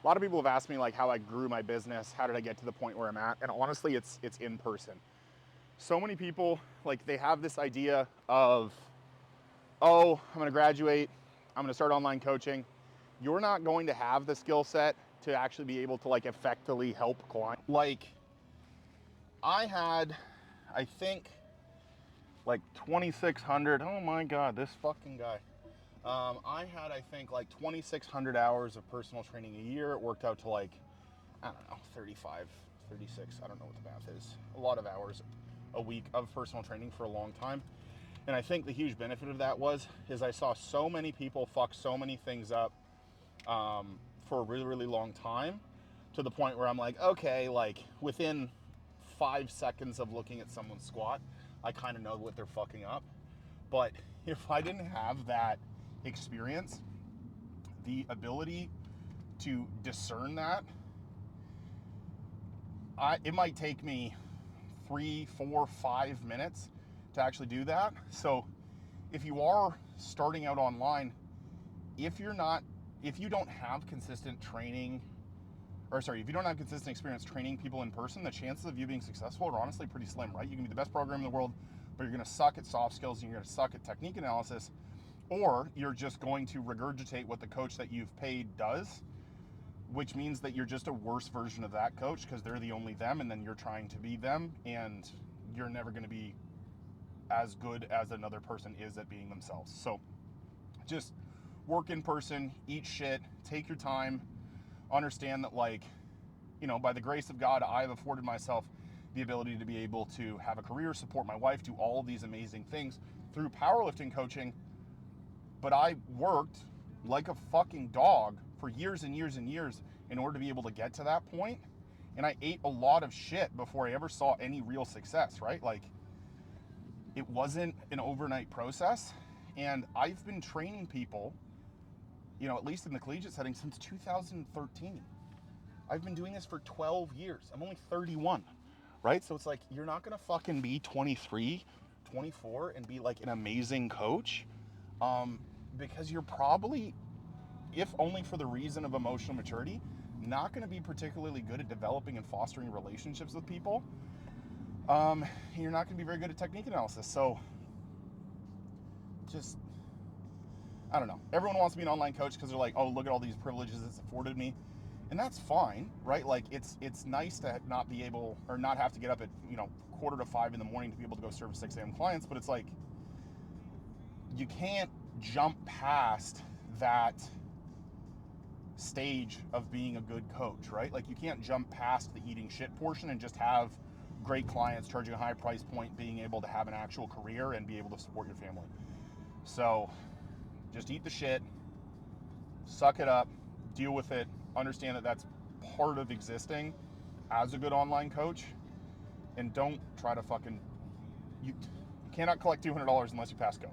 A lot of people have asked me like how I grew my business, how did I get to the point where I'm at? And honestly, it's in person. So many people, like, they have this idea of, oh, I'm gonna graduate, I'm gonna start online coaching. You're not going to have the skill set to actually be able to like effectively help clients. Like, I think like 2,600, oh my God, this fucking guy. I think like 2,600 hours of personal training a year. It worked out to like, I don't know, 35, 36, I don't know what the math is. A lot of hours a week of personal training for a long time. And I think the huge benefit of that is I saw so many people fuck so many things up for a really, really long time, to the point where I'm like, okay, like within 5 seconds of looking at someone's squat, I kind of know what they're fucking up. But if I didn't have that experience, the ability to discern that, it might take me 3, 4, 5 minutes to actually do that. So if you are starting out online, if you don't have consistent training, if you don't have consistent experience training people in person, the chances of you being successful are honestly pretty slim, right? You can be the best programmer in the world, but you're gonna suck at soft skills and you're gonna suck at technique analysis, or you're just going to regurgitate what the coach that you've paid does, which means that you're just a worse version of that coach because they're the only them, and then you're trying to be them, and you're never gonna be as good as another person is at being themselves. So just work in person, eat shit, take your time, understand that, like, by the grace of God, I've afforded myself the ability to be able to have a career, support my wife, do all of these amazing things through powerlifting coaching. But I worked like a fucking dog for years and years and years in order to be able to get to that point. And I ate a lot of shit before I ever saw any real success, right? Like, it wasn't an overnight process. And I've been training people, at least in the collegiate setting, since 2013. I've been doing this for 12 years. I'm only 31, right? So it's like, you're not gonna fucking be 23, 24 and be like an amazing coach, because you're probably, if only for the reason of emotional maturity, not gonna be particularly good at developing and fostering relationships with people. You're not gonna be very good at technique analysis. So just, I don't know. Everyone wants to be an online coach because they're like, oh, look at all these privileges it's afforded me. And that's fine, right? Like, it's nice to not be able, or not have to get up at 4:45 in the morning to be able to go serve 6 a.m. clients. But it's like, you can't jump past that stage of being a good coach, right? Like, you can't jump past the eating shit portion and just have great clients, charging a high price point, being able to have an actual career and be able to support your family. So just eat the shit, suck it up, deal with it, understand that that's part of existing as a good online coach, and don't try to fucking, you cannot collect $200 unless you pass go.